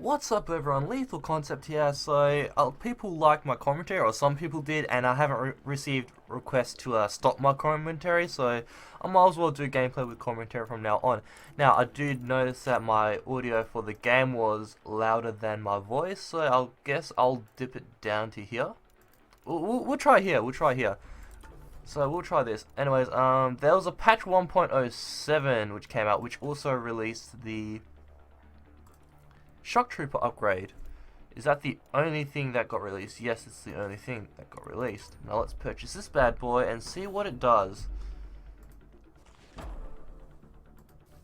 What's up everyone, Lethal Concept here. So people like my commentary, or some people did, and I haven't received requests to stop my commentary, so I might as well do gameplay with commentary from now on. Now I did notice that my audio for the game was louder than my voice, so I guess I'll dip it down to here. We'll try here, So we'll try this. Anyways, there was a patch 1.07 which came out, which also released the Shock Trooper upgrade. Is that the only thing that got released? Yes, it's the only thing that got released. Now let's purchase this bad boy and see what it does.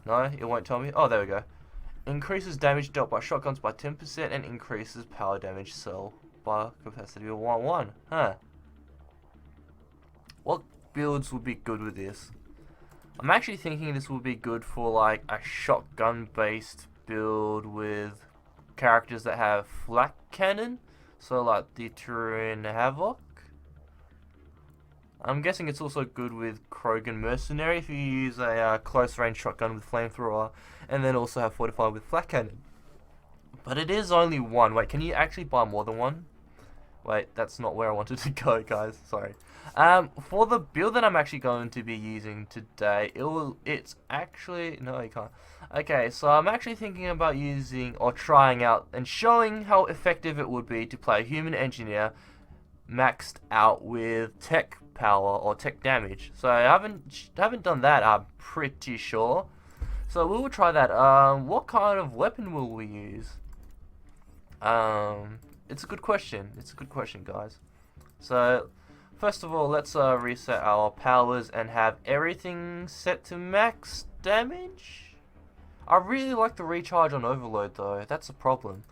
No, it won't tell me. Oh, there we go. Increases damage dealt by shotguns by 10% and increases power damage cell by capacity of 1-1. Huh. What builds would be good with this? I'm actually thinking this would be good for like a shotgun based build with characters that have flak cannon, so like the Turin Havoc. I'm guessing it's also good with Krogan Mercenary if you use a close range shotgun with flamethrower, and then also have fortified with flak cannon. But it is only one. Wait, can you actually buy more than one? Wait, that's not where I wanted to go, guys. Sorry. For the build that I'm actually going to be using today, it's actually... No, you can't. Okay, so I'm actually thinking about using, or trying out, and showing how effective it would be to play a human engineer maxed out with tech power, or tech damage. So I haven't done that, I'm pretty sure. So we will try that. What kind of weapon will we use? It's a good question. It's a good question, guys. So, first of all, let's reset our powers and have everything set to max damage. I really like the recharge on overload, though. That's a problem.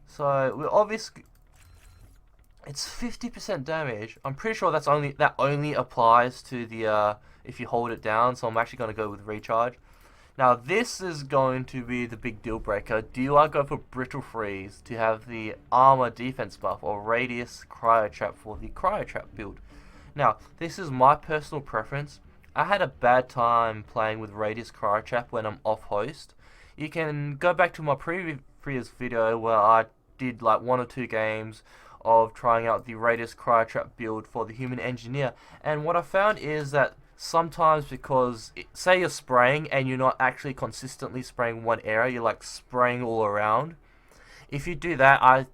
So, we obviously, it's 50% damage. I'm pretty sure that only applies to the if you hold it down. So I'm actually going to go with recharge. Now this is going to be the big deal breaker. Do I go for Brittle Freeze to have the armor defense buff, or Radius Cryo Trap for the Cryo Trap build? Now this is my personal preference. I had a bad time playing with Radius Cryo Trap when I'm off host. You can go back to my previous video where I did like 1 or 2 games of trying out the Radius Cryo Trap build for the Human Engineer, and what I found is that sometimes, because say you're spraying and you're not actually consistently spraying one area, you're like spraying all around. If you do that, I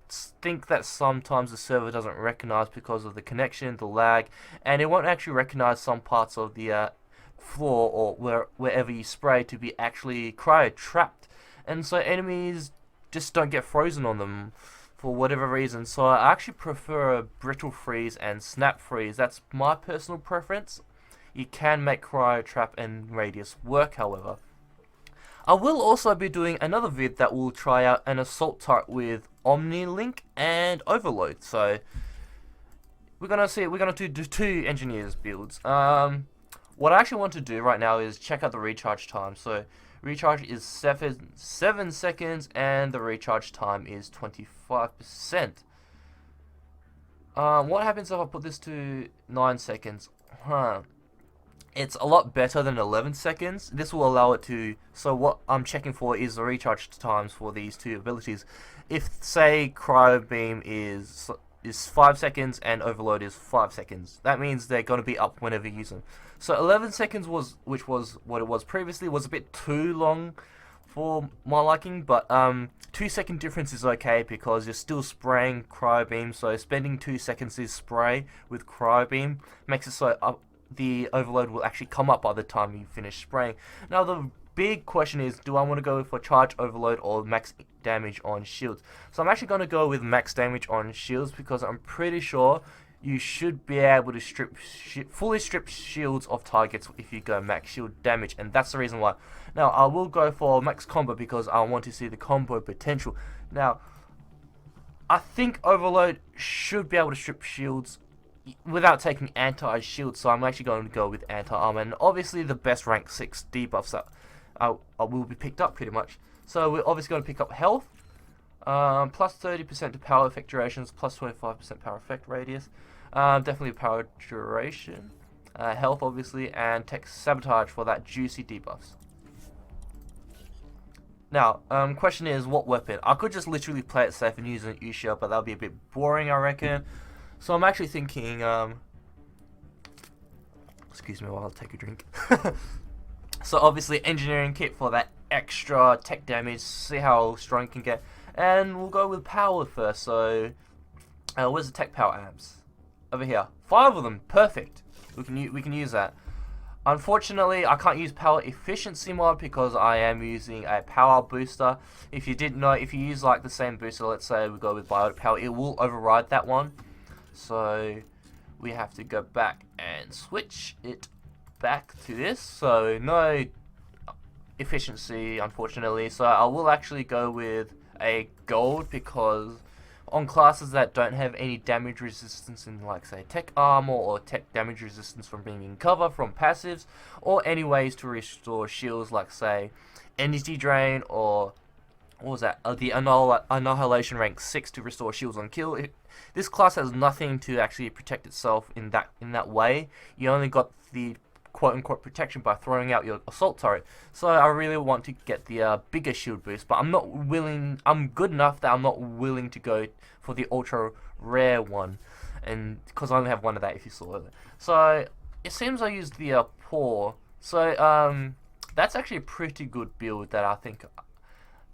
think that sometimes the server doesn't recognize because of the connection, the lag, and it won't actually recognize some parts of the floor or wherever you spray to be actually cryo trapped, and so enemies just don't get frozen on them for whatever reason. So I actually prefer a Brittle Freeze and Snap Freeze. That's my personal preference. You can make Cryo Trap and Radius work, however. I will also be doing another vid that will try out an Assault Turret with Omni-Link and Overload. So we're gonna do 2 engineers builds. What I actually want to do right now is check out the recharge time. So recharge is 7 seconds, and the recharge time is 25%. What happens if I put this to 9 seconds? It's a lot better than 11 seconds. This will allow it to... So what I'm checking for is the recharge times for these 2 abilities. If, say, Cryo Beam is 5 seconds and Overload is 5 seconds, that means they're going to be up whenever you use them. So 11 seconds, which was what it was previously, was a bit too long for my liking, but 2-second difference is okay because you're still spraying Cryo Beam, so spending 2 seconds to spray with Cryo Beam makes it so the overload will actually come up by the time you finish spraying. Now the big question is, do I want to go for charge overload or max damage on shields? So I'm actually going to go with max damage on shields, because I'm pretty sure you should be able to fully strip shields of targets if you go max shield damage, and that's the reason why. Now I will go for max combo because I want to see the combo potential. Now I think overload should be able to strip shields without taking anti-shield, so I'm actually going to go with anti-armor, and obviously the best rank 6 debuffs that will be picked up pretty much. So we're obviously going to pick up health, plus 30% to power effect durations, plus 25% power effect radius, definitely power duration, health obviously, and tech sabotage for that juicy debuffs. Now, question is, what weapon? I could just literally play it safe and use an Usha, but that would be a bit boring, I reckon. So I'm actually thinking, excuse me while I take a drink. So obviously engineering kit for that extra tech damage, see how strong it can get. And we'll go with power first, so where's the tech power amps? Over here. 5 of them, perfect. We can use that. Unfortunately, I can't use power efficiency mod because I am using a power booster. If you didn't know, if you use like the same booster, let's say we go with biotic power, it will override that one. So we have to go back and switch it back to this. So no efficiency, unfortunately. So I will actually go with a gold because on classes that don't have any damage resistance in, like, say, tech armor or tech damage resistance from being in cover from passives, or any ways to restore shields, like, say, energy drain, or what was that? The annihilation rank 6 to restore shields on kill. This class has nothing to actually protect itself in that way. You only got the quote-unquote protection by throwing out your assault turret. So I really want to get the bigger shield boost, but I'm not willing. I'm good enough that I'm not willing to go for the ultra rare one, and because I only have one of that, if you saw it. So it seems I used the poor. So that's actually a pretty good build that I think.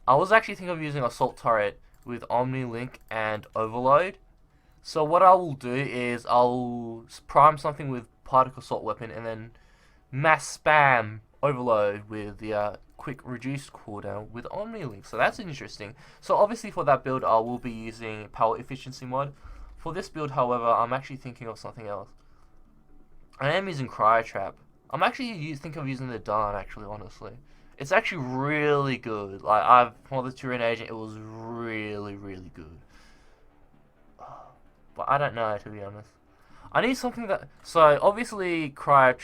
I was actually thinking of using assault turret with Omni Link and Overload. So what I will do is I'll prime something with particle assault weapon and then mass spam Overload with the quick reduced cooldown with Omni Link. So that's interesting. So obviously for that build I will be using power efficiency mod. For this build, however, I'm actually thinking of something else. I am using Cryo Trap. I'm actually thinking of using the Dawn, actually, honestly. It's actually really good. Like, for the Turin agent, it was really, really good. But I don't know, to be honest. I need something that... So, obviously, Cryo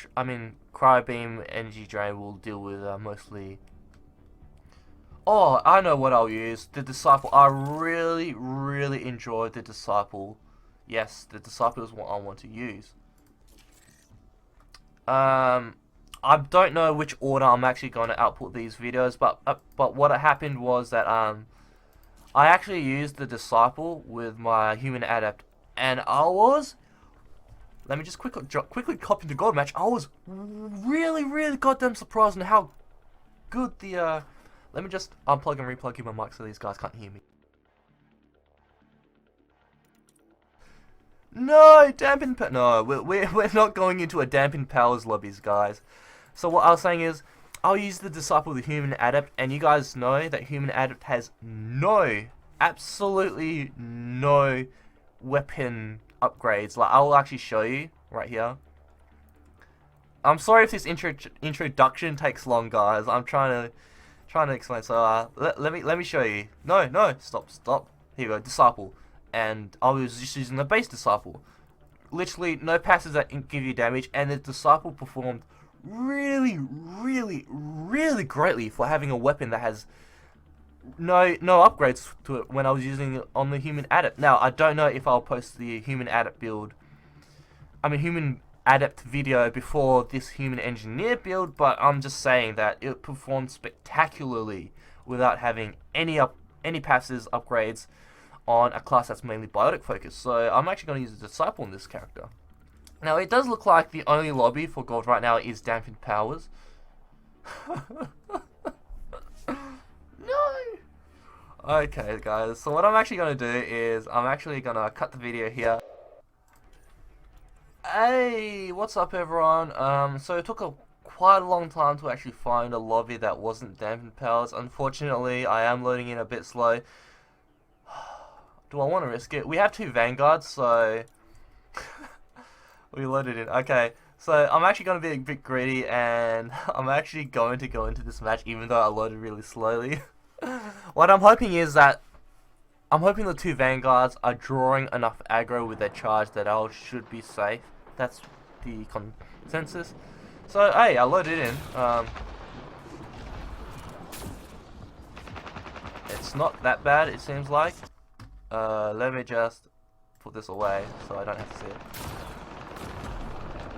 Beam Energy Drain will deal with mostly... Oh, I know what I'll use. The Disciple. I really, really enjoyed the Disciple. Yes, the Disciple is what I want to use. I don't know which order I'm actually going to output these videos, but what happened was that I actually used the Disciple with my Human Adept, and I was... Let me just quickly copy the gold match. I was really, really goddamn surprised on how good the... Let me just unplug and replug my mic so these guys can't hear me. No, no, we're not going into a dampened powers lobbies, guys. So what I was saying is, I'll use the Disciple with Human Adept, and you guys know that Human Adept has absolutely no weapon upgrades. Like, I will actually show you right here. I'm sorry if this introduction takes long, guys. I'm trying to explain. So let me show you. No, stop. Here you go, Disciple. And I was just using the base Disciple. Literally no passes that give you damage, and the Disciple performed really, really, really greatly for having a weapon that has no upgrades to it when I was using it on the Human Adept. Now, I don't know if I'll post the Human Adept Human Adept video before this Human Engineer build, but I'm just saying that it performed spectacularly without having any passes, upgrades on a class that's mainly biotic focused. So I'm actually going to use the Disciple in this character. Now, it does look like the only lobby for gold right now is dampened powers. No! Okay, guys, so what I'm actually going to do is I'm actually going to cut the video here. Hey, what's up, everyone? So it took quite a long time to actually find a lobby that wasn't dampened powers. Unfortunately, I am loading in a bit slow. Do I want to risk it? We have 2 Vanguards, so... We loaded in. Okay, so I'm actually going to be a bit greedy, and I'm actually going to go into this match even though I loaded really slowly. What I'm hoping is that... I'm hoping the 2 Vanguards are drawing enough aggro with their charge that I should be safe. That's the consensus. So, hey, I loaded in. It's not that bad, it seems like. Let me just put this away so I don't have to see it.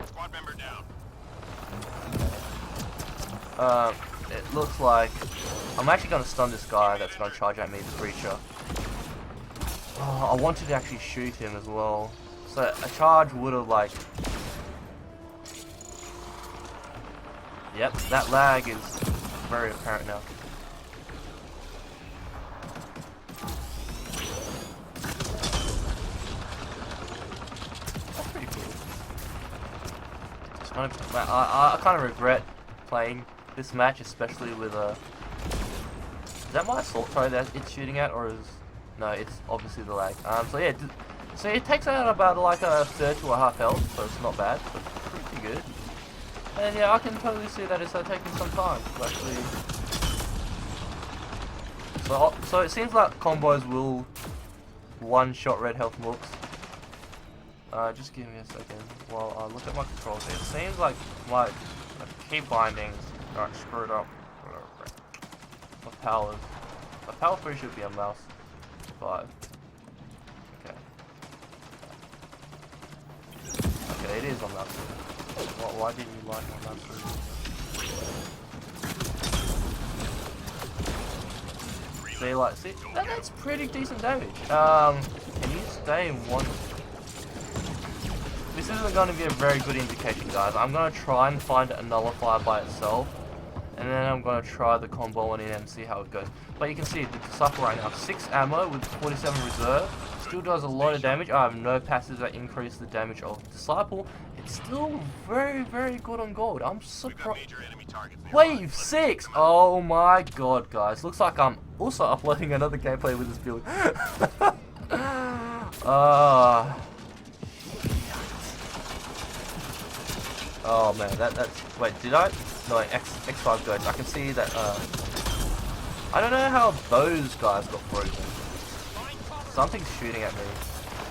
Squad member down. it looks like I'm actually going to stun this guy that's going to charge at me, the creature. Oh, I wanted to actually shoot him as well. So a charge would have like... Yep, that lag is very apparent now. That's pretty cool. I kind of regret playing this match, especially with is that my assault throw that it's shooting at, or is... No, it's obviously the lag. So yeah, so it takes out about like a third to a half health, so it's not bad, but pretty good. And yeah, I can totally see that it's taking some time to actually... So it seems like combos will one-shot red health mooks. Just give me a second while I look at my controls. It seems like my key bindings are screwed up. My powers. My power 3 should be a mouse 5. Okay. Okay, it is on mouse 3. Why did you like my mouse 3? See, that's pretty decent damage. Can you stay in one? This isn't going to be a very good indication, guys. I'm going to try and find a nullifier by itself, and then I'm going to try the combo on it and see how it goes. But you can see the Disciple right now, 6 ammo with 47 reserve, still does a lot of damage. I have no passives that increase the damage of Disciple. It's still very, very good on gold. I'm surprised. Wave 6! Oh my god, guys. Looks like I'm also uploading another gameplay with this build. Oh man, that's... Wait, did I? No, X5 goes. I can see that, I don't know how those guys got frozen. Something's shooting at me.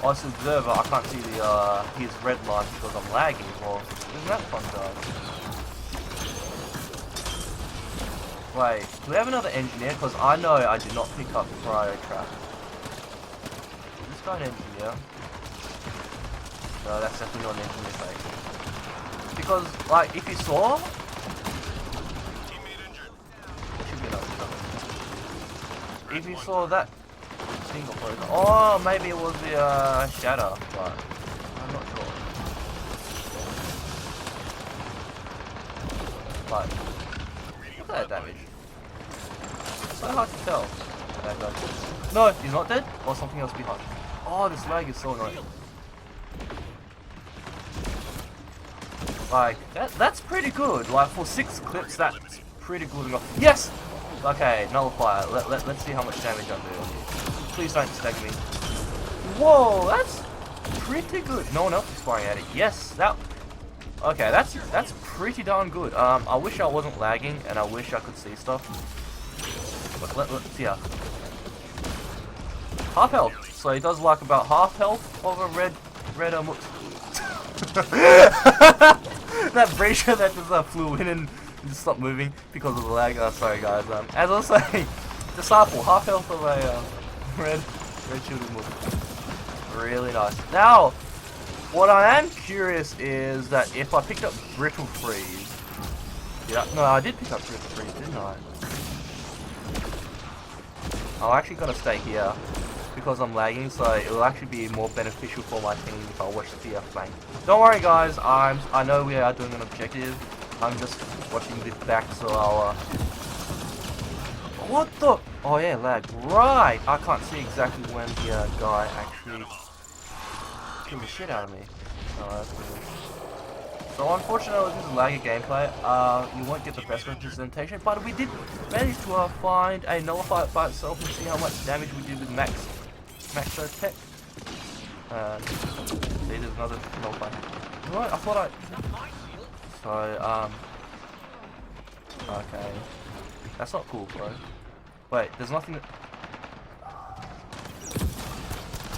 Oh, it's Observer. I can't see the, his red line because I'm lagging. Well, isn't that fun, guys? Wait, do we have another engineer? Because I know I did not pick up Cryo Trap. Is this guy an engineer? No, that's definitely not an engineer fake. Because, like, if you saw... If you saw that single person... Oh, maybe it was the, Shatter, but... I'm not sure. But... Look at that damage. It's so hard to tell. No, he's not dead? Or something else behind. Oh, this lag is so annoying. Like, that's pretty good. Like, for 6 clips, that's pretty good. Yes! Okay, nullifier. Let's see how much damage I'm doing. Please don't stag me. Whoa, that's pretty good. No one else is firing at it. Yes, that... Okay, that's pretty darn good. I wish I wasn't lagging, and I wish I could see stuff. But let's see how. Half health. So he does like about half health of a red that breacher that just flew in and just stopped moving because of the lag. Sorry guys. As I was saying, Disciple, half health of a red shielded move. Really nice. Now, what I am curious is that if I picked up Brittle Freeze, yeah, no, I did pick up Brittle Freeze, didn't I? I'm actually gonna stay here because I'm lagging, so it will actually be more beneficial for my team if I watch the PF flank. Don't worry guys, I know we are doing an objective. I'm just watching this back, so I'll what the? Oh yeah, lag. Right! I can't see exactly when the guy actually killed the shit out of me. Oh, that's good. So unfortunately, this is laggy gameplay. You won't get the best representation, but we did manage to find a nullifier by itself and see how much damage we did with max tech. See, there's another nullifier. What? I thought I... So, okay. That's not cool, bro. Wait, there's nothing...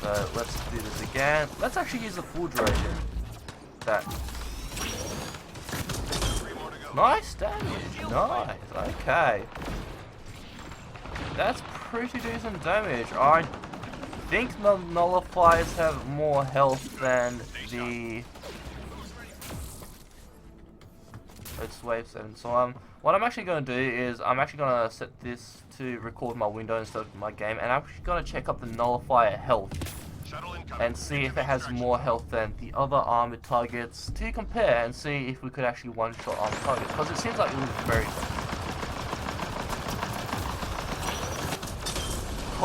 So, let's do this again. Let's actually use the full duration. That... Nice damage. Nice. Okay. That's pretty decent damage. I think the nullifiers have more health than the... It's wave 7. So what I'm actually going to do is I'm actually going to set this to record my window instead of my game, and I'm actually going to check up the nullifier health and see if it has more health than the other armored targets to compare and see if we could actually one-shot armored targets, because it seems like it was very good.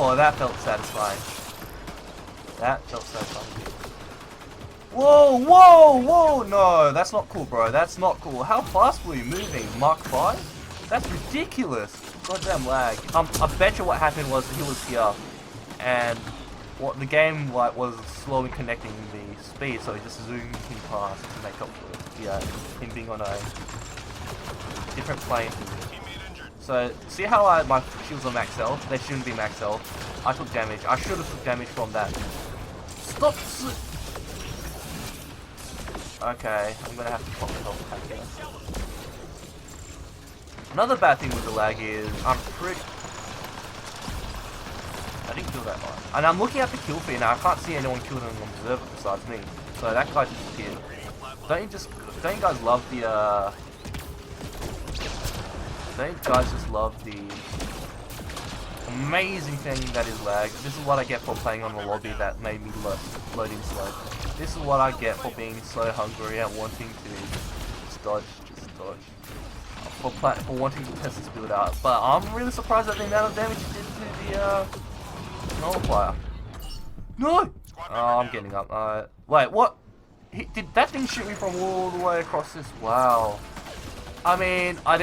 Oh, that felt satisfying. That felt satisfying. Whoa, whoa, whoa! No, that's not cool, bro. That's not cool. How fast were you moving? Mark 5? That's ridiculous. Goddamn lag. I bet you what happened was he was here, and what the game was slowly connecting the speed, so he just zoomed him past to make up for him being on a different plane. So see how my shields are max health? They shouldn't be max health. I took damage. I should have took damage from that. Stop. Okay, I'm gonna have to pop the health back here. Another bad thing with the lag is I didn't kill that guy. And I'm looking at the kill feed now. I can't see anyone killed an observer besides me. So that guy disappeared. Don't you guys love the don't you guys just love the amazing thing that is lag? This is what I get for playing on the lobby that made me loading slow. This is what I get for being so hungry and wanting to just dodge. For wanting to test this build out. But I'm really surprised at the amount of damage it did to the nullifier. No! Oh, I'm getting up. Wait, what? Did that thing shoot me from all the way across this? Wow. I mean, I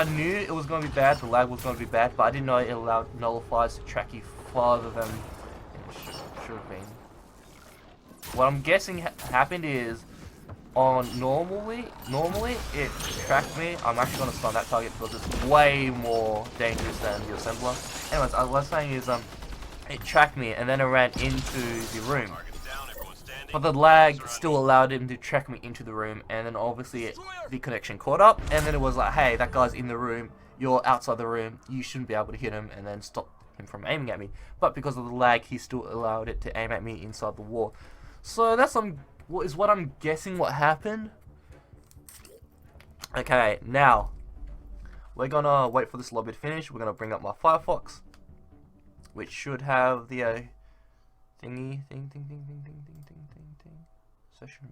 knew it was going to be bad, the lag was going to be bad, but I didn't know it allowed nullifiers to track you farther than it should have been. What I'm guessing happened is, normally it tracked me. I'm actually going to stun that target because it's way more dangerous than the assembler. Anyways, what I was saying is, it tracked me and then it ran into the room. But the lag still allowed him to track me into the room, and then obviously the connection caught up, and then it was like, hey, that guy's in the room, you're outside the room, you shouldn't be able to hit him, and then stop him from aiming at me. But because of the lag, he still allowed it to aim at me inside the wall. So that's what I'm guessing what happened. Okay, now we're gonna wait for this lobby to finish. We're gonna bring up my Firefox, which should have the thingy session.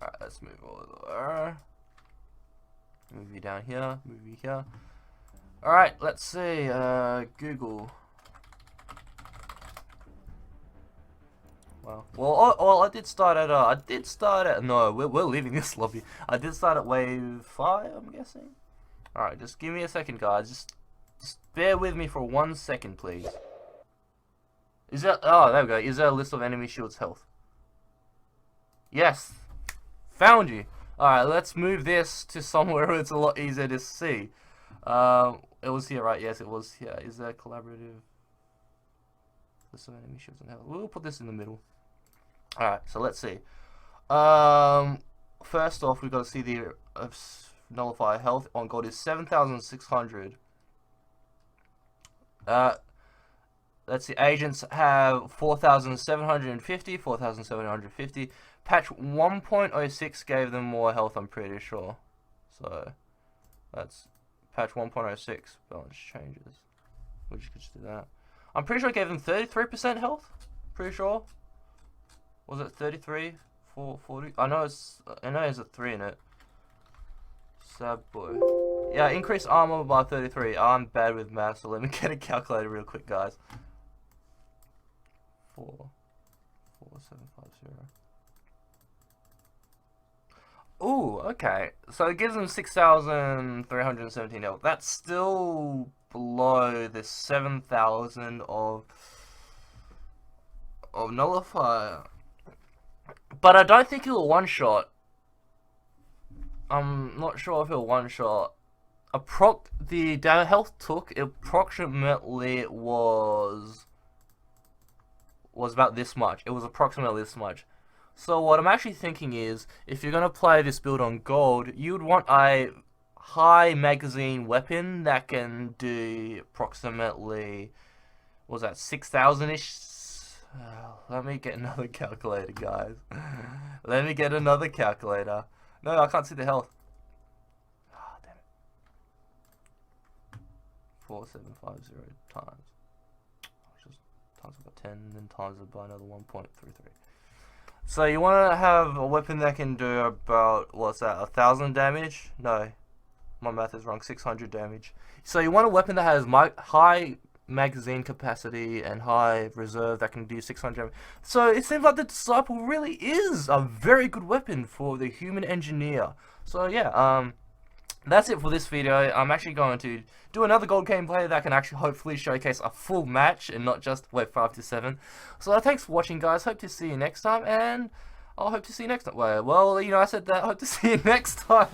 Alright, let's move over. Move you down here. Move you here. Alright, let's see. Google. Well, I did start at. No, we're leaving this lobby. I did start at wave 5, I'm guessing. Alright, just give me a second, guys. Just bear with me for 1 second, please. Is that... Oh, there we go. Is there a list of enemy shields health? Yes. Found you. Alright, let's move this to somewhere where it's a lot easier to see. It was here, right? Yes, it was here. Is there a collaborative list of enemy shields and health? We'll put this in the middle. Alright, so let's see. First off, we've got to see the nullifier health on gold is 7,600. Let's see, agents have 4,750, 4,750. Patch 1.06 gave them more health, I'm pretty sure. So, that's patch 1.06, balance changes. We just could just do that. I'm pretty sure it gave them 33% health. Pretty sure. Was it 33? 40? I know there's a 3 in it. Sad boy. Yeah, increase armor by 33. I'm bad with math, so let me get a calculator real quick, guys. 4750. Ooh, okay. So it gives them 6,317 health. That's still below the 7,000 of nullifier. But I don't think it'll one-shot. I'm not sure if it'll one-shot. The health took approximately was about this much. It was approximately this much. So what I'm actually thinking is, if you're gonna play this build on gold, you'd want a high magazine weapon that can do approximately, what was that, 6,000-ish Let me get another calculator, guys. Let me get another calculator. No, I can't see the health. Ah, damn it. 4750 times. Just times it by 10, then times it by another 1.33. So you want to have a weapon that can do about, what's that, 1,000 damage? No, my math is wrong, 600 damage. So you want a weapon that has high magazine capacity and high reserve that can do 600 damage. So it seems like the Disciple really is a very good weapon for the human engineer. So yeah, that's it for this video. I'm actually going to do another gold gameplay that can actually hopefully showcase a full match and not just wave 5 to 7. So thanks for watching, guys. Hope to see you next time, and I'll hope to see you next time. Well, you know, I said that. Hope to see you next time.